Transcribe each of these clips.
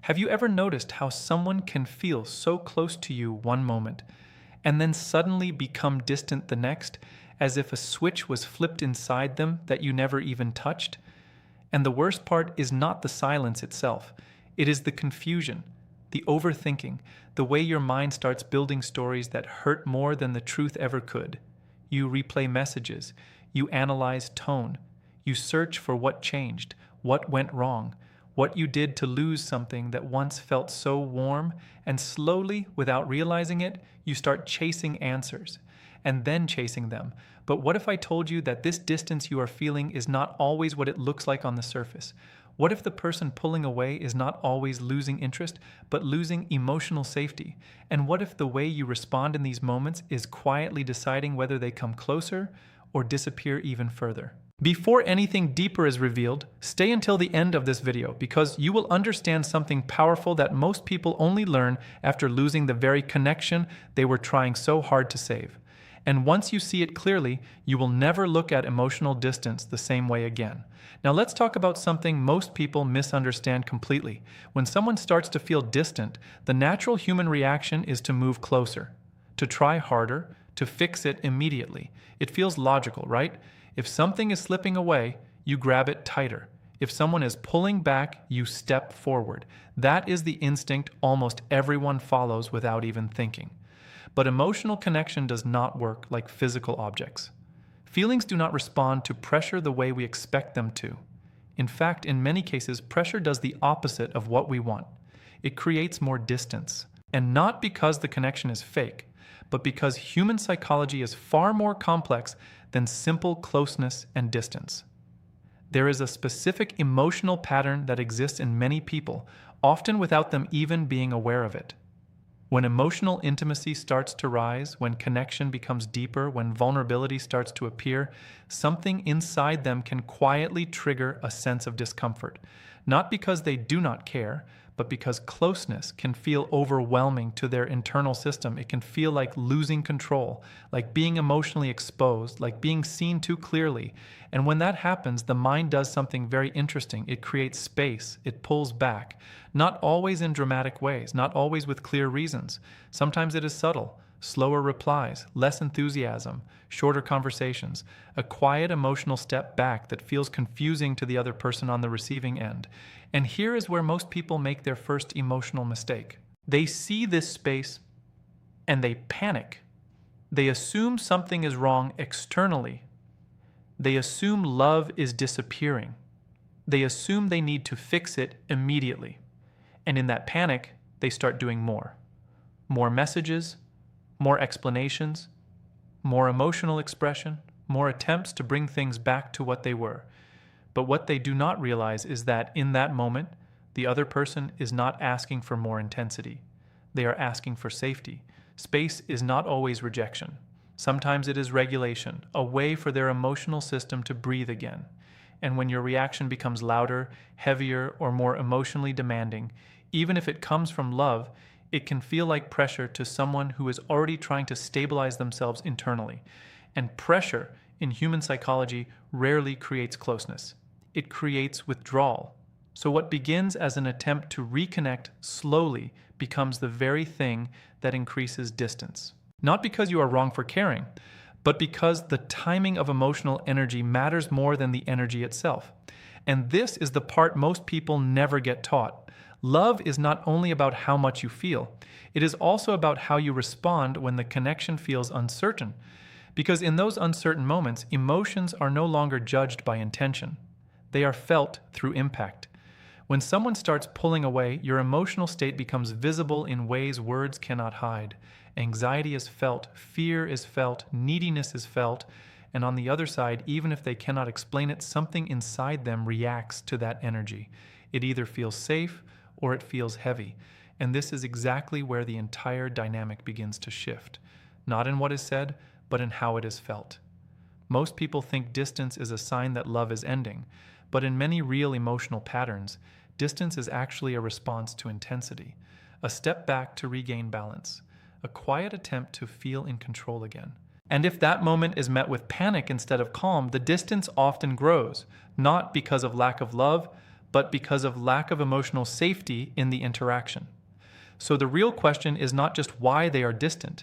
Have you ever noticed how someone can feel so close to you one moment and then suddenly become distant the next, as if a switch was flipped inside them that you never even touched? And the worst part is not the silence itself, it is the confusion, the overthinking, the way your mind starts building stories that hurt more than the truth ever could. You replay messages, you analyze tone, you search for what changed, what went wrong, what you did to lose something that once felt so warm, and slowly, without realizing it, you start chasing answers, and then chasing them. But what if I told you that this distance you are feeling is not always what it looks like on the surface? What if the person pulling away is not always losing interest, but losing emotional safety? And what if the way you respond in these moments is quietly deciding whether they come closer or disappear even further? Before anything deeper is revealed, stay until the end of this video because you will understand something powerful that most people only learn after losing the very connection they were trying so hard to save. And once you see it clearly, you will never look at emotional distance the same way again. Now let's talk about something most people misunderstand completely. When someone starts to feel distant, the natural human reaction is to move closer, to try harder, to fix it immediately. It feels logical, right? If something is slipping away, you grab it tighter. If someone is pulling back, you step forward. That is the instinct almost everyone follows without even thinking. But emotional connection does not work like physical objects. Feelings do not respond to pressure the way we expect them to. In fact, in many cases, pressure does the opposite of what we want. It creates more distance. And not because the connection is fake, but because human psychology is far more complex than simple closeness and distance. There is a specific emotional pattern that exists in many people, often without them even being aware of it. When emotional intimacy starts to rise, when connection becomes deeper, when vulnerability starts to appear, something inside them can quietly trigger a sense of discomfort. Not because they do not care, but because closeness can feel overwhelming to their internal system. It can feel like losing control, like being emotionally exposed, like being seen too clearly. And when that happens, the mind does something very interesting. It creates space, it pulls back. Not always in dramatic ways, not always with clear reasons. Sometimes it is subtle. Slower replies, less enthusiasm, shorter conversations, a quiet emotional step back that feels confusing to the other person on the receiving end. And here is where most people make their first emotional mistake. They see this space and they panic. They assume something is wrong externally. They assume love is disappearing. They assume they need to fix it immediately. And in that panic, they start doing more. More messages, more explanations, more emotional expression, more attempts to bring things back to what they were. But what they do not realize is that in that moment, the other person is not asking for more intensity. They are asking for safety. Space is not always rejection. Sometimes it is regulation, a way for their emotional system to breathe again. And when your reaction becomes louder, heavier, or more emotionally demanding, even if it comes from love, it can feel like pressure to someone who is already trying to stabilize themselves internally. And pressure, in human psychology, rarely creates closeness. It creates withdrawal. So what begins as an attempt to reconnect slowly becomes the very thing that increases distance. Not because you are wrong for caring, but because the timing of emotional energy matters more than the energy itself. And this is the part most people never get taught. Love is not only about how much you feel, it is also about how you respond when the connection feels uncertain. Because in those uncertain moments, emotions are no longer judged by intention. They are felt through impact. When someone starts pulling away, your emotional state becomes visible in ways words cannot hide. Anxiety is felt, fear is felt, neediness is felt, and on the other side, even if they cannot explain it, something inside them reacts to that energy. It either feels safe or it feels heavy. And this is exactly where the entire dynamic begins to shift. Not in what is said, but in how it is felt. Most people think distance is a sign that love is ending, but in many real emotional patterns, distance is actually a response to intensity, a step back to regain balance, a quiet attempt to feel in control again. And if that moment is met with panic instead of calm, the distance often grows, not because of lack of love, but because of lack of emotional safety in the interaction. So the real question is not just why they are distant.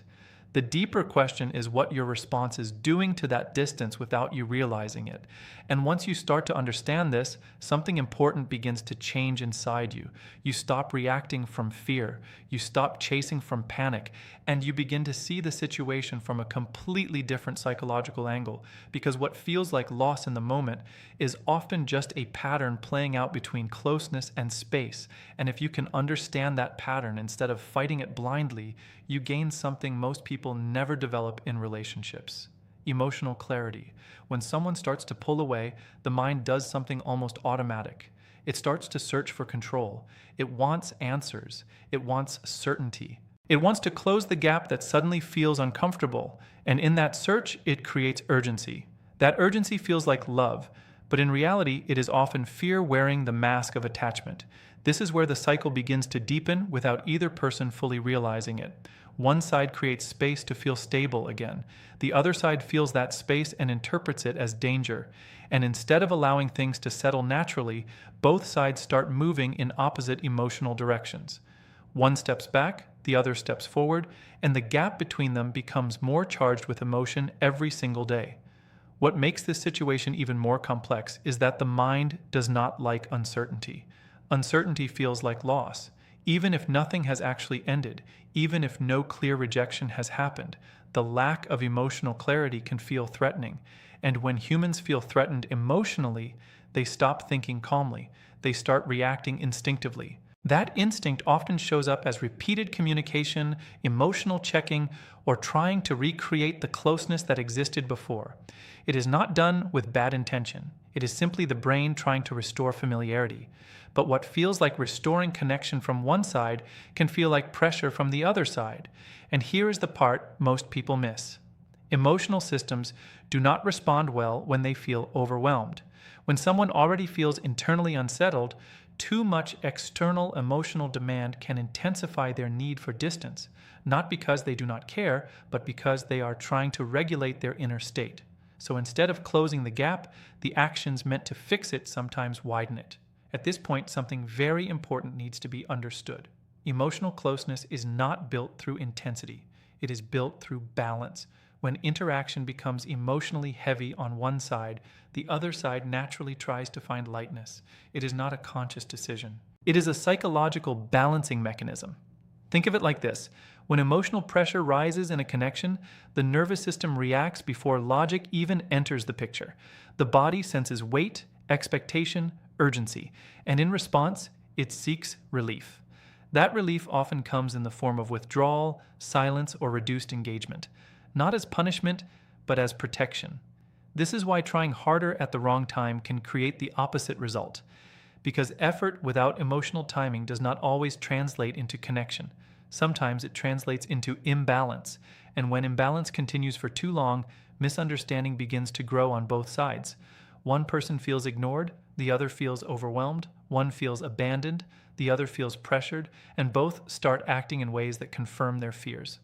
The deeper question is what your response is doing to that distance without you realizing it. And once you start to understand this, something important begins to change inside you. You stop reacting from fear, you stop chasing from panic, and you begin to see the situation from a completely different psychological angle. Because what feels like loss in the moment is often just a pattern playing out between closeness and space. And if you can understand that pattern instead of fighting it blindly, you gain something most people never develop in relationships: emotional clarity. When someone starts to pull away, the mind does something almost automatic. It starts to search for control. It wants answers. It wants certainty. It wants to close the gap that suddenly feels uncomfortable. And in that search, it creates urgency. That urgency feels like love, but in reality, it is often fear wearing the mask of attachment. This is where the cycle begins to deepen without either person fully realizing it. One side creates space to feel stable again. The other side feels that space and interprets it as danger. And instead of allowing things to settle naturally, both sides start moving in opposite emotional directions. One steps back, the other steps forward, and the gap between them becomes more charged with emotion every single day. What makes this situation even more complex is that the mind does not like uncertainty. Uncertainty feels like loss. Even if nothing has actually ended, even if no clear rejection has happened, the lack of emotional clarity can feel threatening. And when humans feel threatened emotionally, they stop thinking calmly. They start reacting instinctively. That instinct often shows up as repeated communication, emotional checking, or trying to recreate the closeness that existed before. It is not done with bad intention. It is simply the brain trying to restore familiarity. But what feels like restoring connection from one side can feel like pressure from the other side. And here is the part most people miss. Emotional systems do not respond well when they feel overwhelmed. When someone already feels internally unsettled, too much external emotional demand can intensify their need for distance, not because they do not care, but because they are trying to regulate their inner state. So instead of closing the gap, the actions meant to fix it sometimes widen it. At this point, something very important needs to be understood. Emotional closeness is not built through intensity. It is built through balance. When interaction becomes emotionally heavy on one side, the other side naturally tries to find lightness. It is not a conscious decision. It is a psychological balancing mechanism. Think of it like this. When emotional pressure rises in a connection, the nervous system reacts before logic even enters the picture. The body senses weight, expectation, urgency, and in response, it seeks relief. That relief often comes in the form of withdrawal, silence, or reduced engagement. Not as punishment, but as protection. This is why trying harder at the wrong time can create the opposite result. Because effort without emotional timing does not always translate into connection. Sometimes it translates into imbalance, and when imbalance continues for too long, misunderstanding begins to grow on both sides. One person feels ignored, the other feels overwhelmed, one feels abandoned, the other feels pressured, and both start acting in ways that confirm their fears.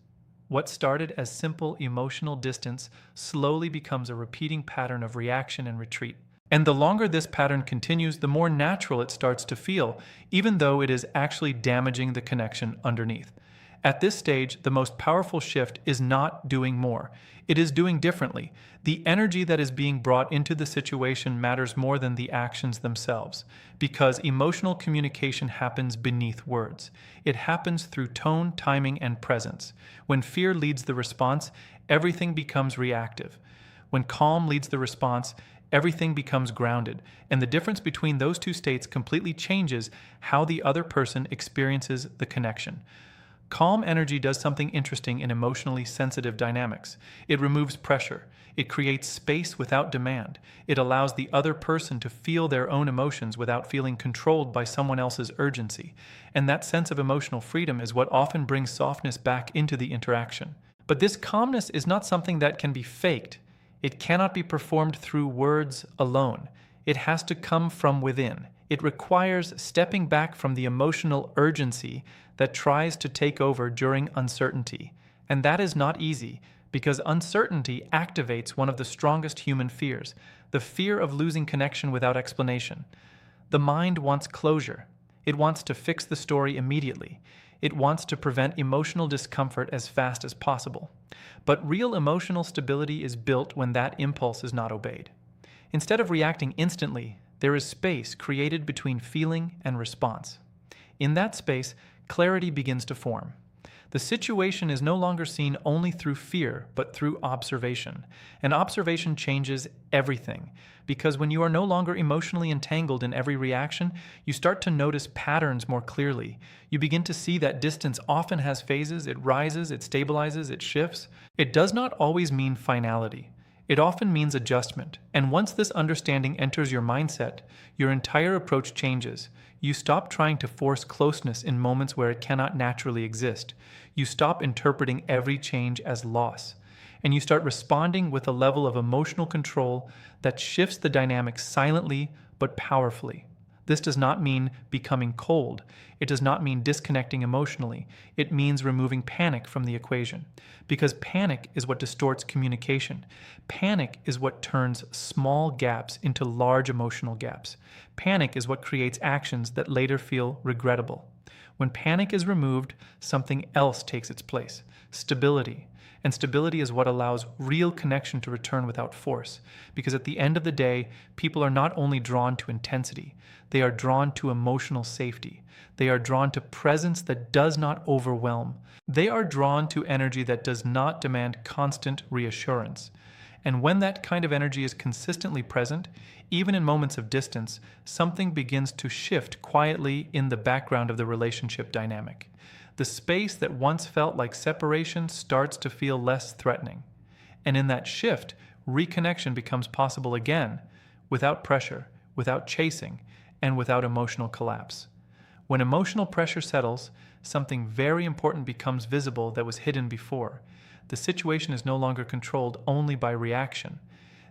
What started as simple emotional distance slowly becomes a repeating pattern of reaction and retreat. And the longer this pattern continues, the more natural it starts to feel, even though it is actually damaging the connection underneath. At this stage, the most powerful shift is not doing more. It is doing differently. The energy that is being brought into the situation matters more than the actions themselves, because emotional communication happens beneath words. It happens through tone, timing, and presence. When fear leads the response, everything becomes reactive. When calm leads the response, everything becomes grounded, and the difference between those two states completely changes how the other person experiences the connection. Calm energy does something interesting in emotionally sensitive dynamics. It removes pressure. It creates space without demand. It allows the other person to feel their own emotions without feeling controlled by someone else's urgency. And that sense of emotional freedom is what often brings softness back into the interaction. But this calmness is not something that can be faked. It cannot be performed through words alone. It has to come from within. It requires stepping back from the emotional urgency that tries to take over during uncertainty. And that is not easy, because uncertainty activates one of the strongest human fears, the fear of losing connection without explanation. The mind wants closure. It wants to fix the story immediately. It wants to prevent emotional discomfort as fast as possible. But real emotional stability is built when that impulse is not obeyed. Instead of reacting instantly, there is space created between feeling and response. In that space, clarity begins to form. The situation is no longer seen only through fear, but through observation. And observation changes everything, because when you are no longer emotionally entangled in every reaction, you start to notice patterns more clearly. You begin to see that distance often has phases. It rises, it stabilizes, it shifts. It does not always mean finality. It often means adjustment. And once this understanding enters your mindset, your entire approach changes. You stop trying to force closeness in moments where it cannot naturally exist. You stop interpreting every change as loss. And you start responding with a level of emotional control that shifts the dynamic silently but powerfully. This does not mean becoming cold. It does not mean disconnecting emotionally. It means removing panic from the equation. Because panic is what distorts communication. Panic is what turns small gaps into large emotional gaps. Panic is what creates actions that later feel regrettable. When panic is removed, something else takes its place: stability. And stability is what allows real connection to return without force. Because at the end of the day, people are not only drawn to intensity, they are drawn to emotional safety. They are drawn to presence that does not overwhelm. They are drawn to energy that does not demand constant reassurance. And when that kind of energy is consistently present, even in moments of distance, something begins to shift quietly in the background of the relationship dynamic. The space that once felt like separation starts to feel less threatening. And in that shift, reconnection becomes possible again, without pressure, without chasing, and without emotional collapse. When emotional pressure settles, something very important becomes visible that was hidden before. The situation is no longer controlled only by reaction.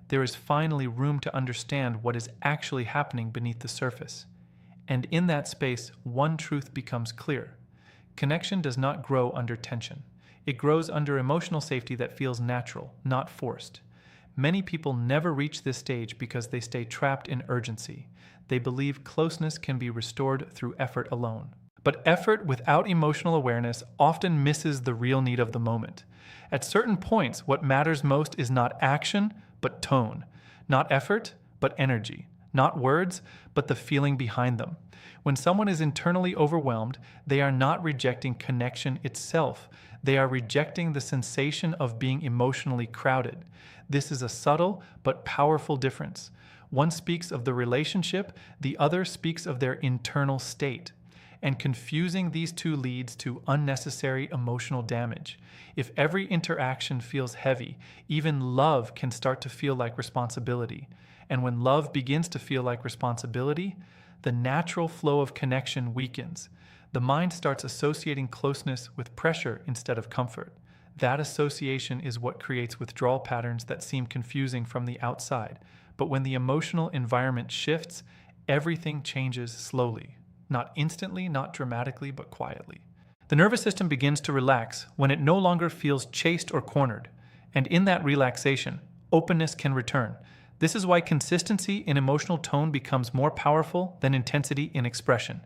There is finally room to understand what is actually happening beneath the surface. And in that space, one truth becomes clear. Connection does not grow under tension. It grows under emotional safety that feels natural, not forced. Many people never reach this stage because they stay trapped in urgency. They believe closeness can be restored through effort alone. But effort without emotional awareness often misses the real need of the moment. At certain points, what matters most is not action, but tone. Not effort, but energy. Not words, but the feeling behind them. When someone is internally overwhelmed, they are not rejecting connection itself. They are rejecting the sensation of being emotionally crowded. This is a subtle but powerful difference. One speaks of the relationship, the other speaks of their internal state. And confusing these two leads to unnecessary emotional damage. If every interaction feels heavy, even love can start to feel like responsibility. And when love begins to feel like responsibility, the natural flow of connection weakens. The mind starts associating closeness with pressure instead of comfort. That association is what creates withdrawal patterns that seem confusing from the outside. But when the emotional environment shifts, everything changes slowly. Not instantly, not dramatically, but quietly. The nervous system begins to relax when it no longer feels chased or cornered. And in that relaxation, openness can return. This is why consistency in emotional tone becomes more powerful than intensity in expression.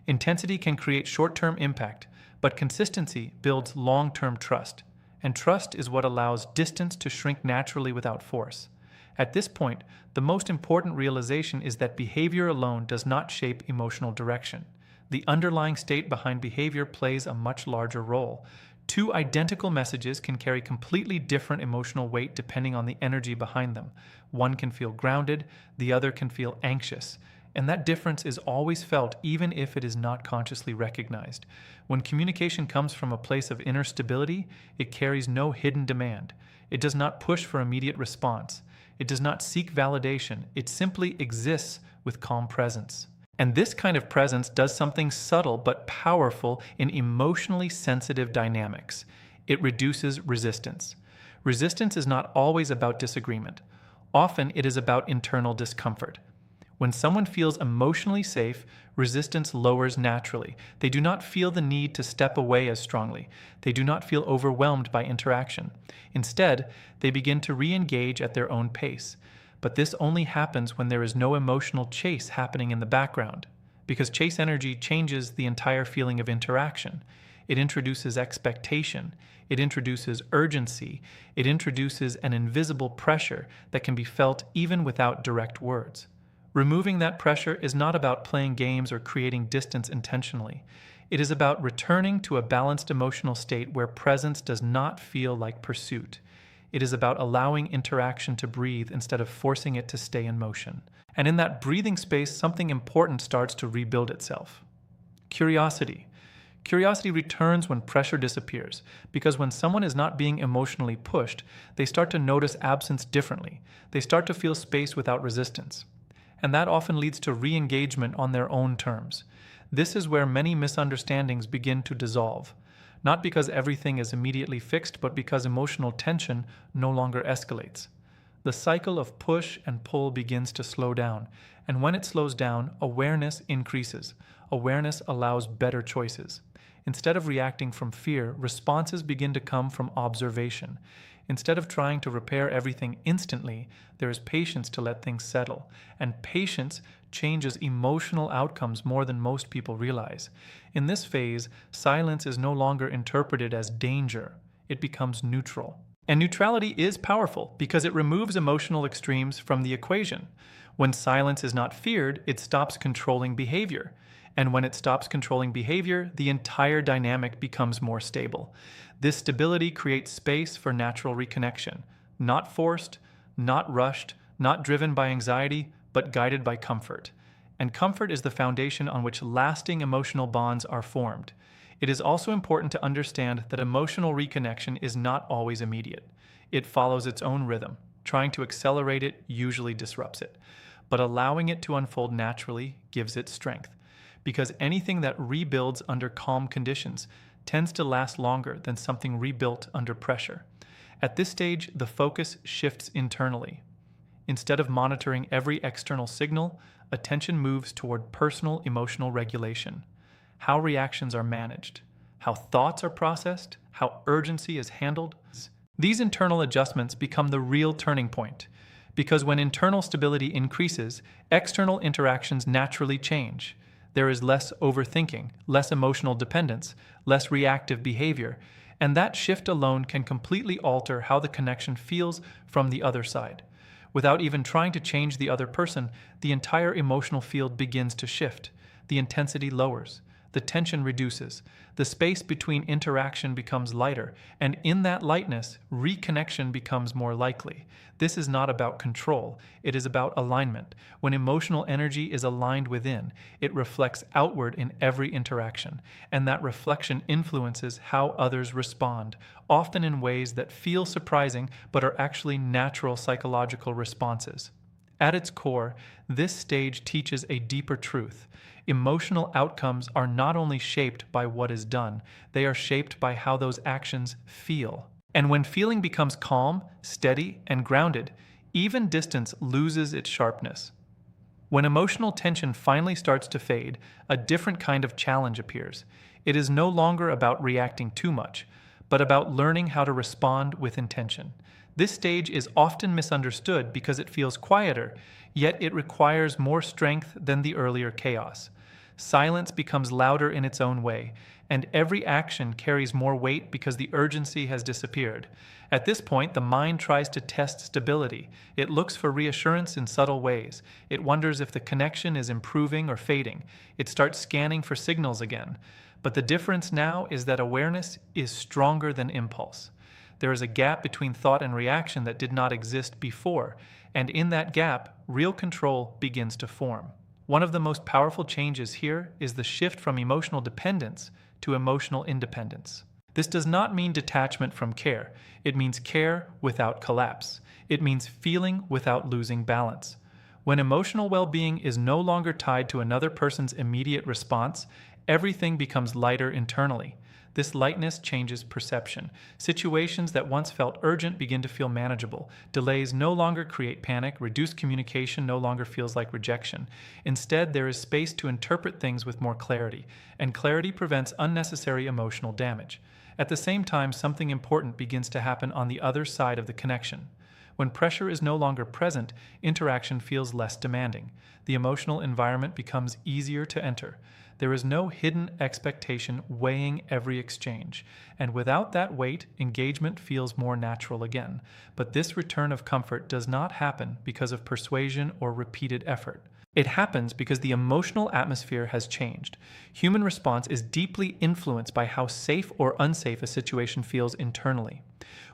Intensity can create short-term impact, but consistency builds long-term trust. And trust is what allows distance to shrink naturally without force. At this point, the most important realization is that behavior alone does not shape emotional direction. The underlying state behind behavior plays a much larger role. Two identical messages can carry completely different emotional weight depending on the energy behind them. One can feel grounded, the other can feel anxious. And that difference is always felt even if it is not consciously recognized. When communication comes from a place of inner stability, it carries no hidden demand. It does not push for immediate response. It does not seek validation. It simply exists with calm presence. And this kind of presence does something subtle but powerful in emotionally sensitive dynamics. It reduces resistance. Resistance is not always about disagreement. Often it is about internal discomfort. When someone feels emotionally safe, resistance lowers naturally. They do not feel the need to step away as strongly. They do not feel overwhelmed by interaction. Instead, they begin to re-engage at their own pace. But this only happens when there is no emotional chase happening in the background, because chase energy changes the entire feeling of interaction. It introduces expectation, it introduces urgency, it introduces an invisible pressure that can be felt even without direct words. Removing that pressure is not about playing games or creating distance intentionally. It is about returning to a balanced emotional state where presence does not feel like pursuit. It is about allowing interaction to breathe instead of forcing it to stay in motion. And in that breathing space, something important starts to rebuild itself. Curiosity. Curiosity returns when pressure disappears, because when someone is not being emotionally pushed, they start to notice absence differently. They start to feel space without resistance. And that often leads to re-engagement on their own terms. This is where many misunderstandings begin to dissolve. Not because everything is immediately fixed, but because emotional tension no longer escalates. The cycle of push and pull begins to slow down, and when it slows down, awareness increases. Awareness allows better choices. Instead of reacting from fear, responses begin to come from observation. Instead of trying to repair everything instantly, there is patience to let things settle, and patience changes emotional outcomes more than most people realize. In this phase, silence is no longer interpreted as danger, it becomes neutral. And neutrality is powerful because it removes emotional extremes from the equation. When silence is not feared, it stops controlling behavior. And when it stops controlling behavior, the entire dynamic becomes more stable. This stability creates space for natural reconnection, not forced, not rushed, not driven by anxiety, but guided by comfort. And comfort is the foundation on which lasting emotional bonds are formed. It is also important to understand that emotional reconnection is not always immediate. It follows its own rhythm. Trying to accelerate it usually disrupts it. But allowing it to unfold naturally gives it strength. Because anything that rebuilds under calm conditions tends to last longer than something rebuilt under pressure. At this stage, the focus shifts internally. Instead of monitoring every external signal, attention moves toward personal emotional regulation. How reactions are managed, how thoughts are processed, how urgency is handled. These internal adjustments become the real turning point. Because when internal stability increases, external interactions naturally change. There is less overthinking, less emotional dependence, less reactive behavior, and that shift alone can completely alter how the connection feels from the other side. Without even trying to change the other person, the entire emotional field begins to shift. The intensity lowers. The tension reduces. The space between interaction becomes lighter, and in that lightness, reconnection becomes more likely. This is not about control. It is about alignment. When emotional energy is aligned within, it reflects outward in every interaction, and that reflection influences how others respond, often in ways that feel surprising but are actually natural psychological responses. At its core, this stage teaches a deeper truth. Emotional outcomes are not only shaped by what is done, they are shaped by how those actions feel. And when feeling becomes calm, steady, and grounded, even distance loses its sharpness. When emotional tension finally starts to fade, a different kind of challenge appears. It is no longer about reacting too much, but about learning how to respond with intention. This stage is often misunderstood because it feels quieter, yet it requires more strength than the earlier chaos. Silence becomes louder in its own way, and every action carries more weight because the urgency has disappeared. At this point, the mind tries to test stability. It looks for reassurance in subtle ways. It wonders if the connection is improving or fading. It starts scanning for signals again. But the difference now is that awareness is stronger than impulse. There is a gap between thought and reaction that did not exist before, and in that gap, real control begins to form. One of the most powerful changes here is the shift from emotional dependence to emotional independence. This does not mean detachment from care. It means care without collapse. It means feeling without losing balance. When emotional well-being is no longer tied to another person's immediate response, everything becomes lighter internally. This lightness changes perception. Situations that once felt urgent begin to feel manageable. Delays no longer create panic. Reduced communication no longer feels like rejection. Instead, there is space to interpret things with more clarity, and clarity prevents unnecessary emotional damage. At the same time, something important begins to happen on the other side of the connection. When pressure is no longer present, interaction feels less demanding. The emotional environment becomes easier to enter. There is no hidden expectation weighing every exchange, and without that weight, engagement feels more natural again. But this return of comfort does not happen because of persuasion or repeated effort. It happens because the emotional atmosphere has changed. Human response is deeply influenced by how safe or unsafe a situation feels internally.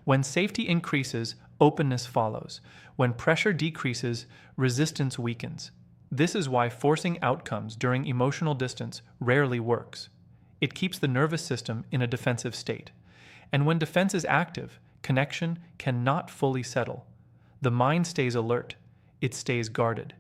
When safety increases, openness follows. When pressure decreases, resistance weakens. This is why forcing outcomes during emotional distance rarely works. It keeps the nervous system in a defensive state. And when defense is active, connection cannot fully settle. The mind stays alert. It stays guarded.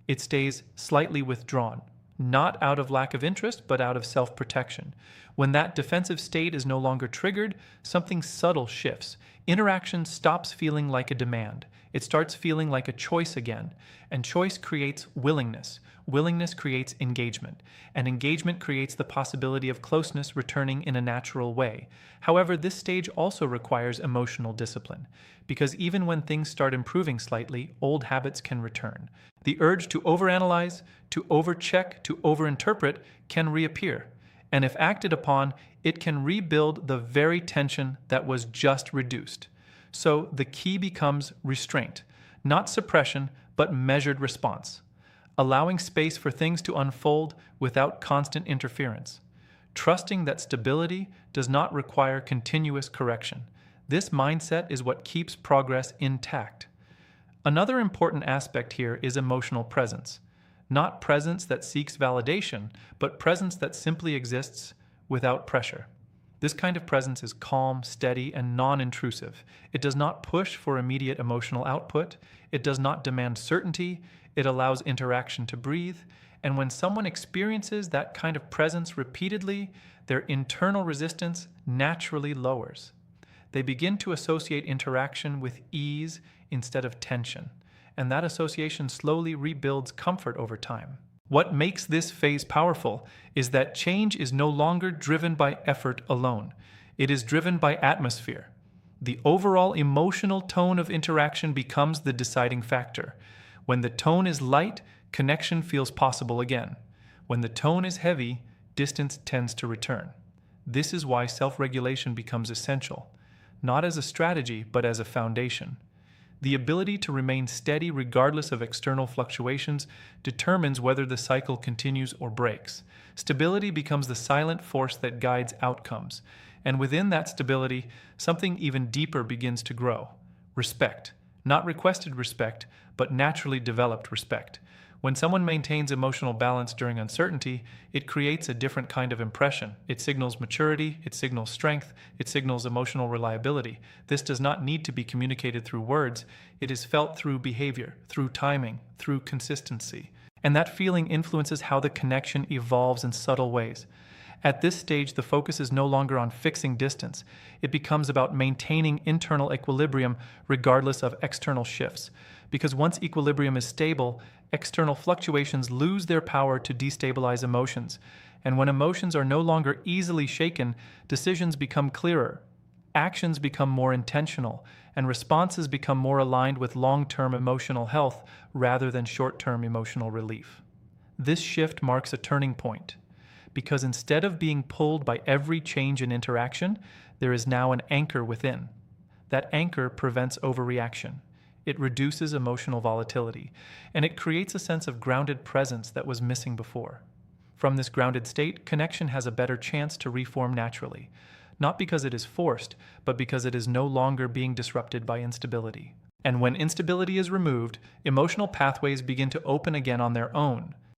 It stays slightly withdrawn, not out of lack of interest, but out of self-protection. When that defensive state is no longer triggered, something subtle shifts. Interaction stops feeling like a demand. It starts feeling like a choice again. And choice creates willingness. Willingness creates engagement. And engagement creates the possibility of closeness returning in a natural way. However, this stage also requires emotional discipline, because even when things start improving slightly, old habits can return. The urge to overanalyze, to overcheck, to overinterpret can reappear. And if acted upon, it can rebuild the very tension that was just reduced. So the key becomes restraint, not suppression, but measured response, allowing space for things to unfold without constant interference, trusting that stability does not require continuous correction. This mindset is what keeps progress intact. Another important aspect here is emotional presence. Not presence that seeks validation, but presence that simply exists without pressure. This kind of presence is calm, steady, and non-intrusive. It does not push for immediate emotional output. It does not demand certainty. It allows interaction to breathe. And when someone experiences that kind of presence repeatedly, their internal resistance naturally lowers. They begin to associate interaction with ease instead of tension, and that association slowly rebuilds comfort over time. What makes this phase powerful is that change is no longer driven by effort alone. It is driven by atmosphere. The overall emotional tone of interaction becomes the deciding factor. When the tone is light, connection feels possible again. When the tone is heavy, distance tends to return. This is why self-regulation becomes essential, not as a strategy, but as a foundation. The ability to remain steady regardless of external fluctuations determines whether the cycle continues or breaks. Stability becomes the silent force that guides outcomes, and within that stability, something even deeper begins to grow. Respect. Not requested respect, but naturally developed respect. When someone maintains emotional balance during uncertainty, it creates a different kind of impression. It signals maturity, it signals strength, it signals emotional reliability. This does not need to be communicated through words. It is felt through behavior, through timing, through consistency. And that feeling influences how the connection evolves in subtle ways. At this stage, the focus is no longer on fixing distance. It becomes about maintaining internal equilibrium regardless of external shifts. Because once equilibrium is stable, external fluctuations lose their power to destabilize emotions. And when emotions are no longer easily shaken, decisions become clearer, actions become more intentional, and responses become more aligned with long-term emotional health rather than short-term emotional relief. This shift marks a turning point, because instead of being pulled by every change in interaction, there is now an anchor within. That anchor prevents overreaction. It reduces emotional volatility, and it creates a sense of grounded presence that was missing before. From this grounded state, connection has a better chance to reform naturally, not because it is forced, but because it is no longer being disrupted by instability. And when instability is removed, emotional pathways begin to open again on their own.